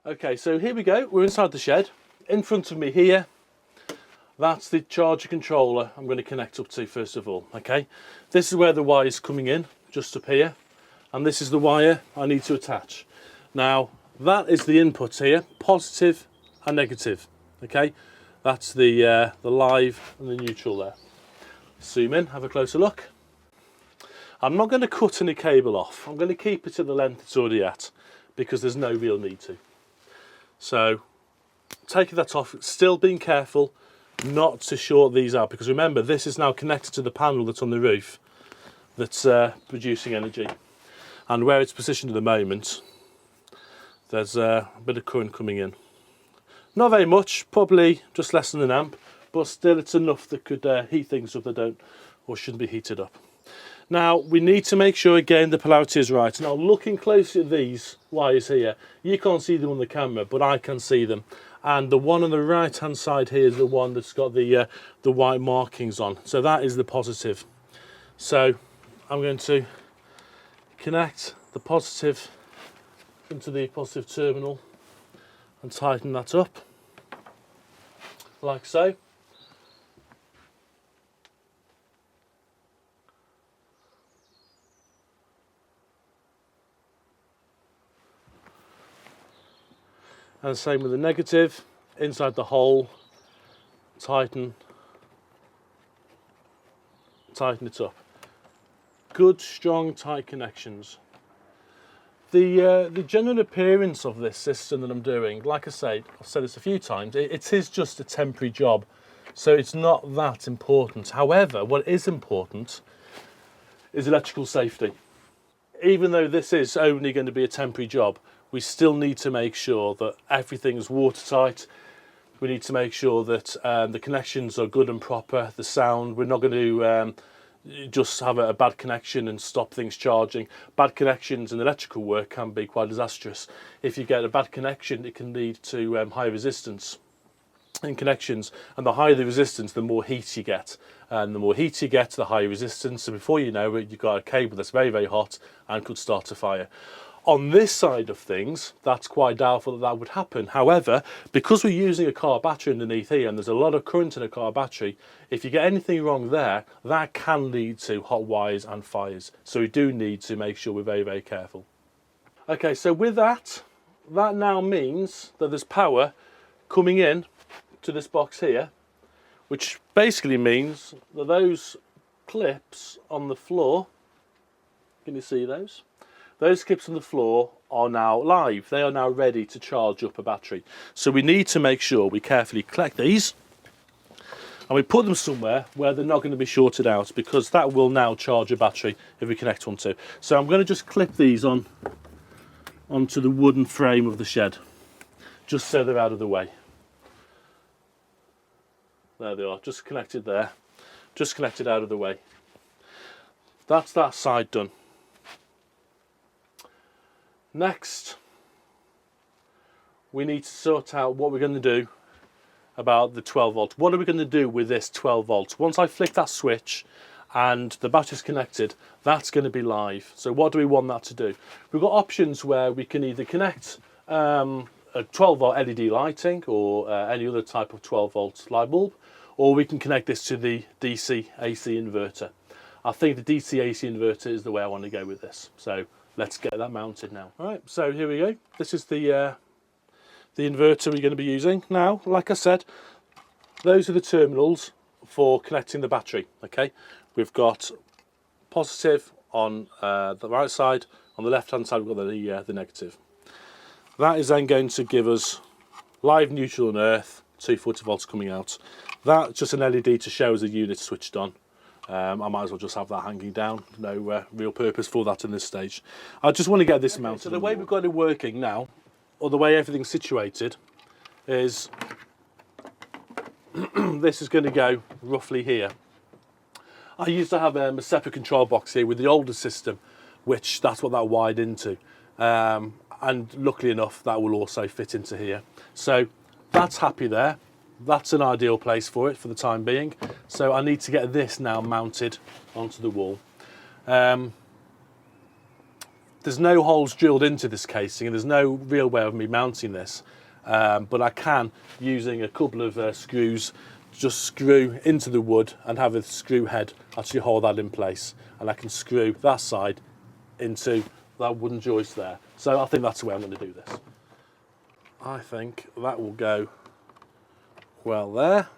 Okay, so here we go. We're inside the shed. In front of me here, that's the charger controller I'm going to connect up to first of all. Okay, this is where the wire is coming in, just up here, and this is the wire I need to attach. Now that is the input here, positive and negative. Okay, that's the live and the neutral there. Zoom in, have a closer look. I'm not going to cut any cable off. I'm going to keep it at the length it's already at because there's no real need to. So taking that off, still being careful not to short these out, because remember this is now connected to the panel that's on the roof that's producing energy, and where it's positioned at the moment there's a bit of current coming in. Not very much, probably just less than an amp, but still it's enough that could heat things up that don't or shouldn't be heated up. Now we need to make sure again the polarity is right. Now looking closely at these wires here, you can't see them on the camera, but I can see them. And the one on the right hand side here is the one that's got the white markings on. So that is the positive. So I'm going to connect the positive into the positive terminal and tighten that up, like so. And same with the negative, inside the hole, tighten it up. Good, strong, tight connections. The general appearance of this system that I'm doing, like I say, I've said this a few times, it is just a temporary job, so it's not that important. However, what is important is electrical safety. Even though this is only going to be a temporary job, we still need to make sure that everything is watertight. We need to make sure that the connections are good and proper, the sound. We're not going to just have a bad connection and stop things charging. Bad connections in electrical work can be quite disastrous. If you get a bad connection, it can lead to high resistance in connections, and the higher the resistance, the more heat you get, and the more heat you get, the higher resistance, so before you know it, you've got a cable that's very, very hot and could start a fire. On this side of things, that's quite doubtful that that would happen. However, because we're using a car battery underneath here and there's a lot of current in a car battery, if you get anything wrong there, that can lead to hot wires and fires. So we do need to make sure we're very, very careful. Okay, so with that now means that there's power coming in to this box here, which basically means that those clips on the floor, can you see those? Those clips on the floor are now live. They are now ready to charge up a battery. So we need to make sure we carefully collect these and we put them somewhere where they're not going to be shorted out, because that will now charge a battery if we connect one to. So I'm going to just clip these onto the wooden frame of the shed, just so they're out of the way. There they are, just connected there, just connected out of the way. That's that side done. Next, we need to sort out what we're going to do about the 12 volt. What are we going to do with this 12 volts? Once I flick that switch and the battery's connected, that's going to be live. So what do we want that to do? We've got options where we can either connect a 12 volt LED lighting or any other type of 12 volt light bulb, or we can connect this to the DC AC inverter. I think the DC AC inverter is the way I want to go with this. So let's get that mounted now. All right, so here we go. This is the inverter we're going to be using. Now, like I said, those are the terminals for connecting the battery, okay? We've got positive on the right side. On the left-hand side, we've got the negative. That is then going to give us live, neutral and earth, 240 volts coming out. That's just an LED to show us a unit switched on. I might as well just have that hanging down. No real purpose for that in this stage. I just want to get this mounted. So the way we've got it working now, or the way everything's situated, is this is going to go roughly here. I used to have a separate control box here with the older system, which that's what that wired into. And luckily enough, that will also fit into here. So that's happy there. That's an ideal place for it for the time being. So I need to get this now mounted onto the wall. The there's no holes drilled into this casing and there's no real way of me mounting this, but I can, using a couple of screws, just screw into the wood and have a screw head actually hold that in place, and I can screw that side into that wooden joist there. So I think that's the way I'm going to do this. I think that will go well there.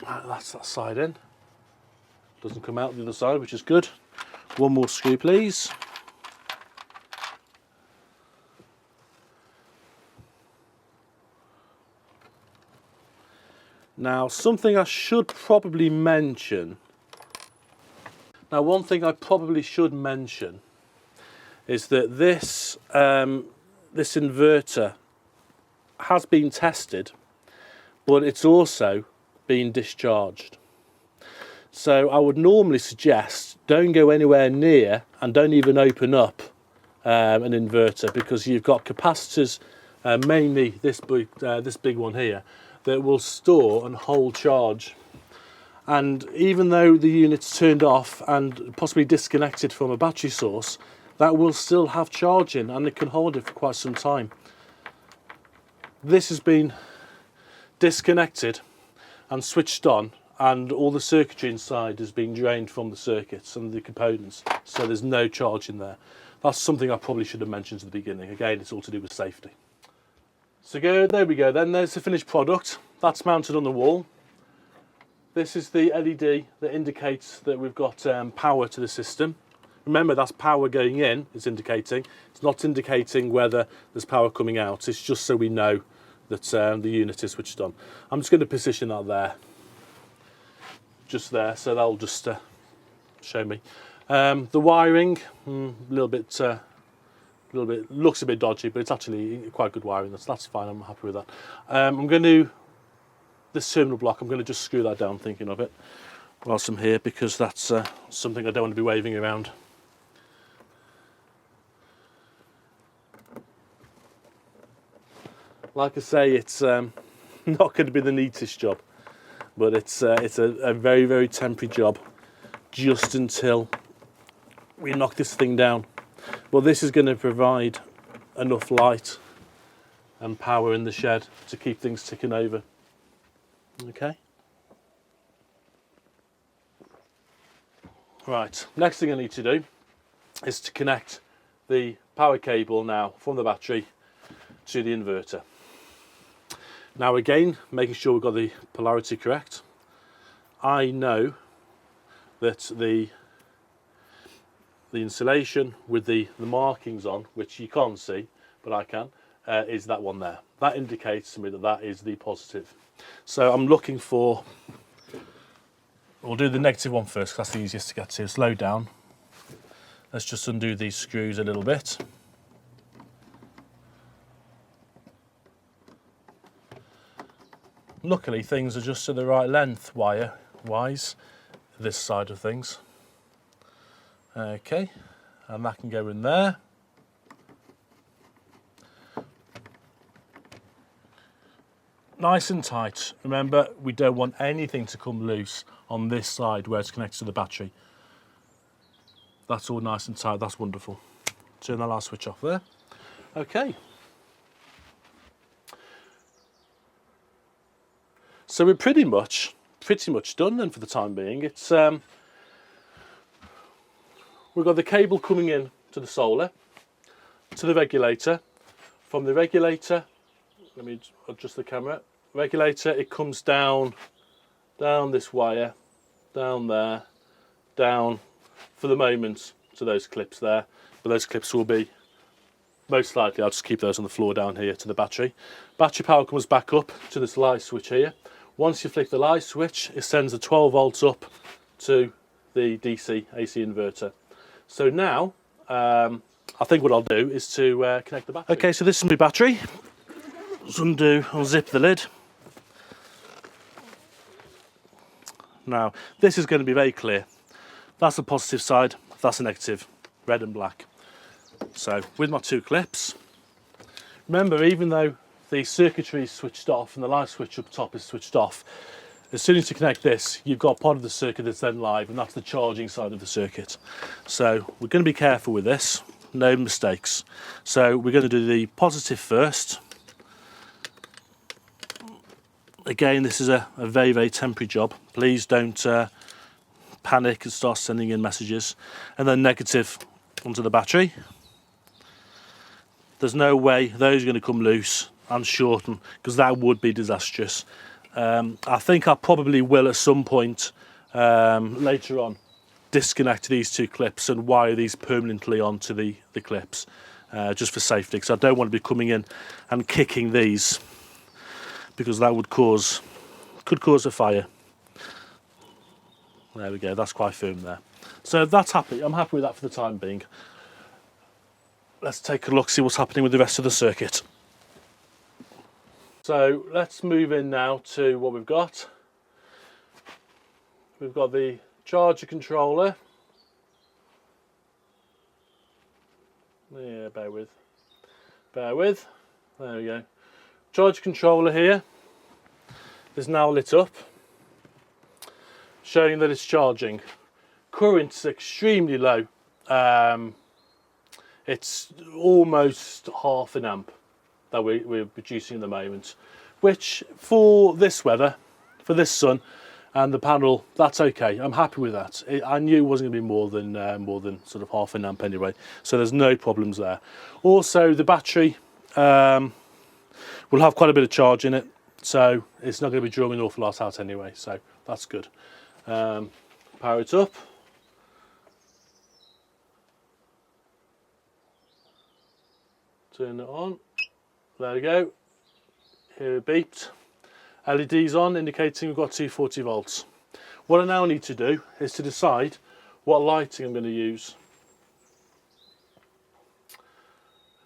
Right, that's that side in. Doesn't come out the other side, which is good. One more screw, please. Now, something I should probably mention. Now, one thing I probably should mention is that this this inverter has been tested, but it's also been discharged. So I would normally suggest don't go anywhere near and don't even open up an inverter, because you've got capacitors, mainly this big one here, that will store and hold charge. And even though the unit's turned off and possibly disconnected from a battery source, that will still have charge in and it can hold it for quite some time. This has been disconnected and switched on, and all the circuitry inside is being drained from the circuits and the components, so there's no charge in there. That's something I probably should have mentioned at the beginning. Again, it's all to do with safety. So there we go then, there's the finished product. That's mounted on the wall. This is the LED that indicates that we've got power to the system. Remember, that's power going in, it's indicating. It's not indicating whether there's power coming out, it's just so we know that the unit is switched on. I'm just going to position that there. Just there, so that'll just show me. The wiring, a little bit looks a bit dodgy, but it's actually quite good wiring. That's fine. I'm happy with that. I'm going to this terminal block. I'm going to just screw that down, thinking of it, whilst I'm here, because that's something I don't want to be waving around. Like I say, it's not going to be the neatest job, but it's a very, very temporary job, just until we knock this thing down. Well, this is going to provide enough light and power in the shed to keep things ticking over. Okay. Right, next thing I need to do is to connect the power cable now from the battery to the inverter. Now again, making sure we've got the polarity correct. I know that the insulation with the markings on, which you can't see, but I can, is that one there. That indicates to me that that is the positive. So I'm looking for, we'll do the negative one first, because that's the easiest to get to. Slow down. Let's just undo these screws a little bit. Luckily, things are just to the right length wire-wise, this side of things. Okay, and that can go in there. Nice and tight. Remember, we don't want anything to come loose on this side where it's connected to the battery. That's all nice and tight, that's wonderful. Turn the last switch off there. Okay. So we're pretty much done then for the time being. It's we've got the cable coming in to the solar, to the regulator. From the regulator, let me adjust the camera. Regulator, it comes down this wire, down there, down for the moment to those clips there. But those clips will be, most likely, I'll just keep those on the floor down here to the battery. Battery power comes back up to this light switch here. Once you flick the light switch, it sends the 12 volts up to the DC AC inverter. So now, I think what I'll do is to connect the battery. Okay, so this is my battery. I'll zip the lid. Now, this is going to be very clear. That's the positive side, that's the negative, red and black. So, with my two clips, remember, even though the circuitry is switched off and the light switch up top is switched off. As soon as you connect this, you've got part of the circuit that's then live, and that's the charging side of the circuit. So we're going to be careful with this, no mistakes. So we're going to do the positive first. Again, this is a very, very temporary job. Please don't panic and start sending in messages. And then negative onto the battery. There's no way those are going to come loose and shorten, because that would be disastrous. I think I probably will at some point later on disconnect these two clips and wire these permanently onto the clips, just for safety, because I don't want to be coming in and kicking these, because that could cause a fire. There we go, that's quite firm there. So that's happy. I'm happy with that for the time being. Let's take a look, see what's happening with the rest of the circuit. So let's move in now to what we've got. We've got the charger controller. Yeah, bear with. There we go. Charger controller here is now lit up, showing that it's charging. Current is extremely low. It's almost half an amp that we're producing at the moment, which for this weather, for this sun and the panel, that's okay. I'm happy with that. I knew it wasn't going to be more than sort of half an amp anyway, so there's no problems there. Also, the battery will have quite a bit of charge in it, so it's not going to be drawing an awful lot out anyway, so that's good. Power it up. Turn it on. There we go. Here it beeped. LED's on, indicating we've got 240 volts. What I now need to do is to decide what lighting I'm going to use.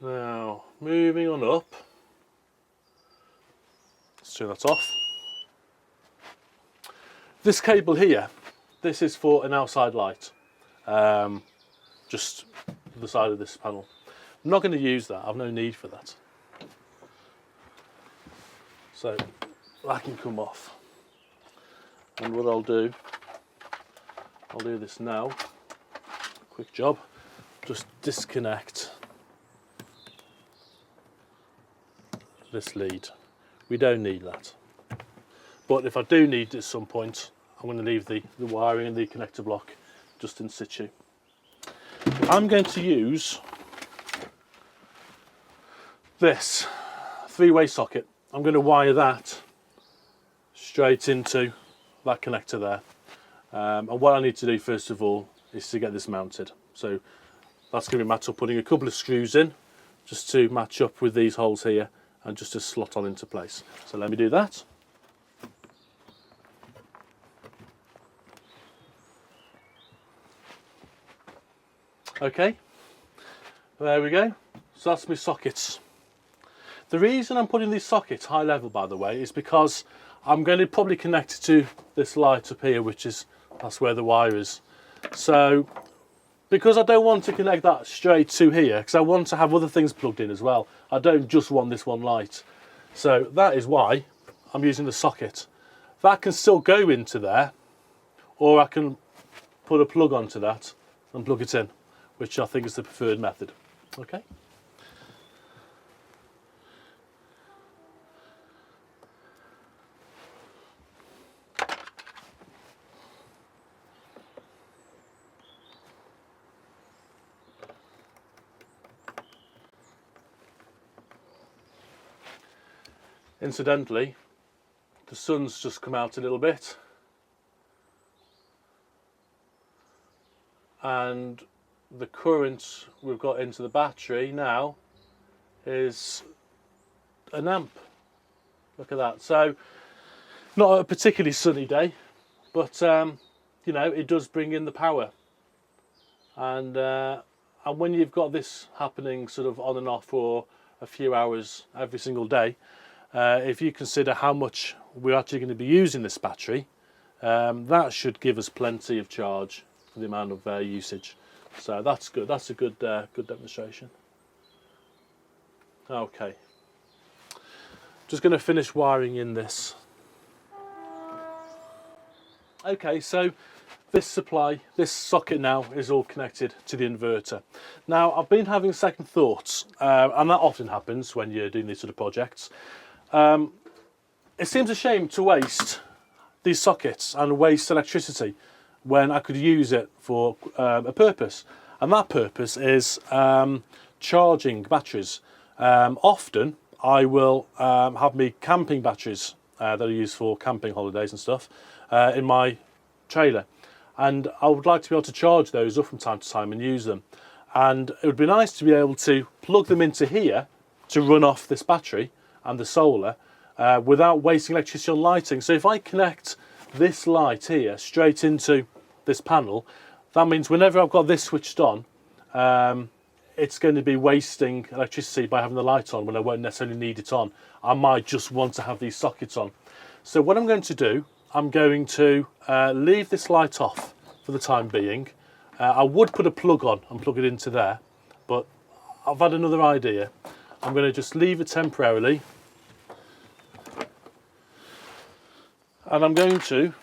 Now, moving on up. Let's turn that off. This cable here, this is for an outside light. Just the side of this panel. I'm not going to use that, I've no need for that. So that can come off. And what I'll do this now, quick job, just disconnect this lead. We don't need that. But if I do need it at some point, I'm going to leave the wiring and the connector block just in situ. I'm going to use this three-way socket. I'm going to wire that straight into that connector there. And what I need to do first of all is to get this mounted. So that's going to be a matter of putting a couple of screws in just to match up with these holes here and just to slot on into place. So let me do that. Okay, there we go. So that's my sockets. The reason I'm putting these sockets high level, by the way, is because I'm going to probably connect it to this light up here, that's where the wire is. So, because I don't want to connect that straight to here, because I want to have other things plugged in as well. I don't just want this one light. So that is why I'm using the socket. That can still go into there, or I can put a plug onto that and plug it in, which I think is the preferred method. Okay. Incidentally, the sun's just come out a little bit, and the current we've got into the battery now is an amp. Look at that. So not a particularly sunny day, but you know, it does bring in the power, and when you've got this happening sort of on and off for a few hours every single day, if you consider how much we're actually going to be using this battery, that should give us plenty of charge for the amount of usage. So that's good. That's a good demonstration. Okay. Just going to finish wiring in this. Okay, so this socket now is all connected to the inverter. Now, I've been having second thoughts, and that often happens when you're doing these sort of projects. It seems a shame to waste these sockets and waste electricity when I could use it for a purpose. And that purpose is charging batteries. Often I will have me camping batteries that are used for camping holidays and stuff in my trailer, and I would like to be able to charge those up from time to time and use them. And it would be nice to be able to plug them into here to run off this battery and the solar without wasting electricity on lighting. So if I connect this light here straight into this panel, that means whenever I've got this switched on, it's going to be wasting electricity by having the light on when I won't necessarily need it on. I might just want to have these sockets on. So what I'm going to do, I'm going to leave this light off for the time being. I would put a plug on and plug it into there, but I've had another idea. I'm going to just leave it temporarily, and I'm going to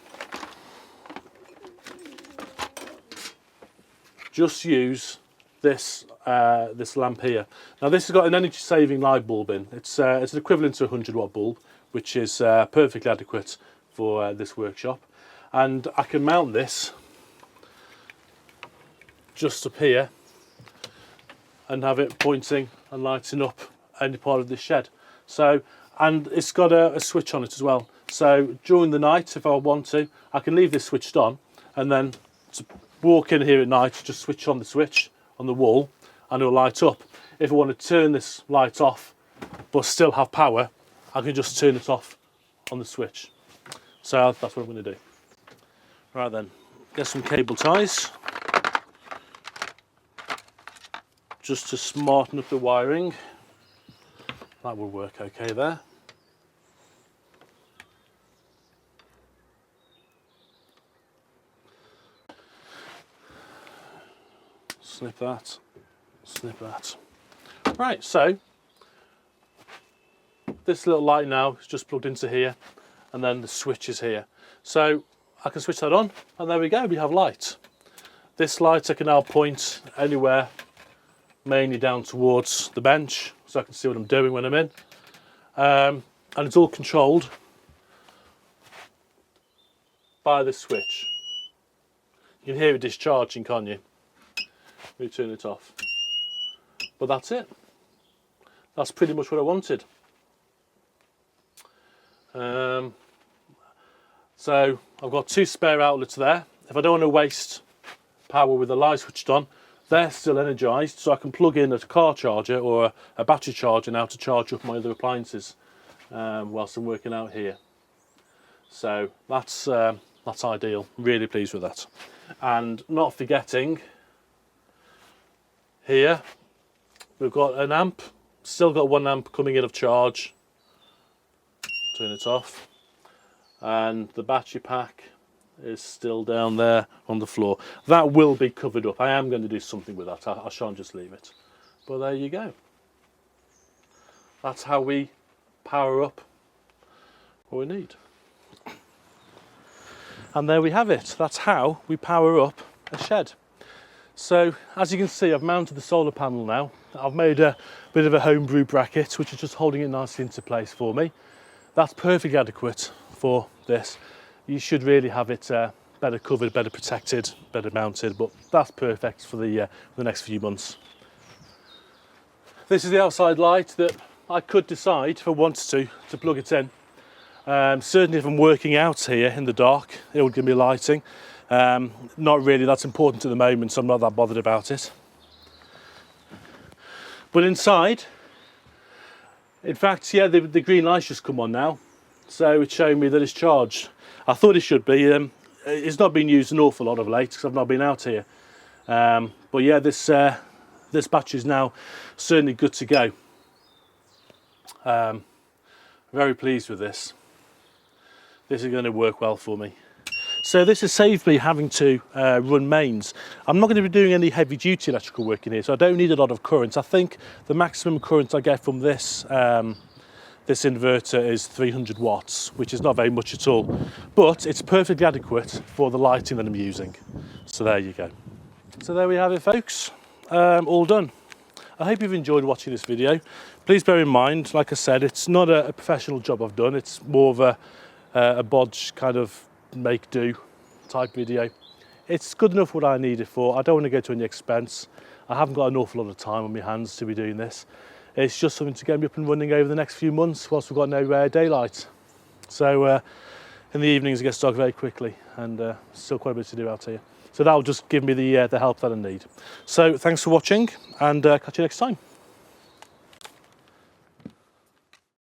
just use this this lamp here. Now this has got an energy saving light bulb in. It's an equivalent to a 100-watt bulb, which is perfectly adequate for this workshop. And I can mount this just up here and have it pointing and lighting up any part of this shed. So, and it's got a switch on it as well. So during the night, if I want to, I can leave this switched on, and then to walk in here at night, just switch on the switch on the wall and it'll light up. If I want to turn this light off but still have power, I can just turn it off on the switch. So that's what I'm going to do. Right then, get some cable ties just to smarten up the wiring. That will work okay there. Snip that, snip that. Right, so this little light now is just plugged into here, and then the switch is here. So I can switch that on, and there we go, we have light. This light I can now point anywhere, mainly down towards the bench, so I can see what I'm doing when I'm in. And it's all controlled by this switch. You can hear it discharging, can't you? Let me turn it off. But that's it. That's pretty much what I wanted. So I've got 2 spare outlets there. If I don't want to waste power with the light switched on, they're still energized, so I can plug in a car charger or a battery charger now to charge up my other appliances whilst I'm working out here. So that's ideal. Really pleased with that. And not forgetting, here we've got an amp, still got 1 amp coming in of charge. Turn it off. And the battery pack is still down there on the floor. That will be covered up. I am going to do something with that. I shan't just leave it. But there you go. That's how we power up what we need. And there we have it. That's how we power up a shed. So as you can see, I've mounted the solar panel now. I've made a bit of a homebrew bracket, which is just holding it nicely into place for me. That's perfectly adequate for this. You should really have it better covered, better protected, better mounted, but that's perfect for the next few months. This is the outside light that I could decide, if I wanted to plug it in. Certainly if I'm working out here in the dark, it would give me lighting. Not really, that's important at the moment, so I'm not that bothered about it. But inside, in fact, yeah, the green light's just come on now, so it's showing me that it's charged. I thought it should be. It's not been used an awful lot of late because I've not been out here. But yeah, this battery is now certainly good to go. Very pleased with this. This is going to work well for me. So this has saved me having to run mains. I'm not going to be doing any heavy duty electrical work in here, so I don't need a lot of current. I think the maximum current I get from this This inverter is 300 watts, which is not very much at all, but it's perfectly adequate for the lighting that I'm using. So there you go. So there we have it, folks, all done. I hope you've enjoyed watching this video. Please bear in mind, like I said, it's not a professional job I've done. It's more of a bodge kind of make do type video. It's good enough what I need it for. I don't want to go to any expense. I haven't got an awful lot of time on my hands to be doing this. It's just something to get me up and running over the next few months whilst we've got no daylight. So in the evenings it gets dark very quickly, and still quite a bit to do out here. So that'll just give me the help that I need. So thanks for watching, and catch you next time.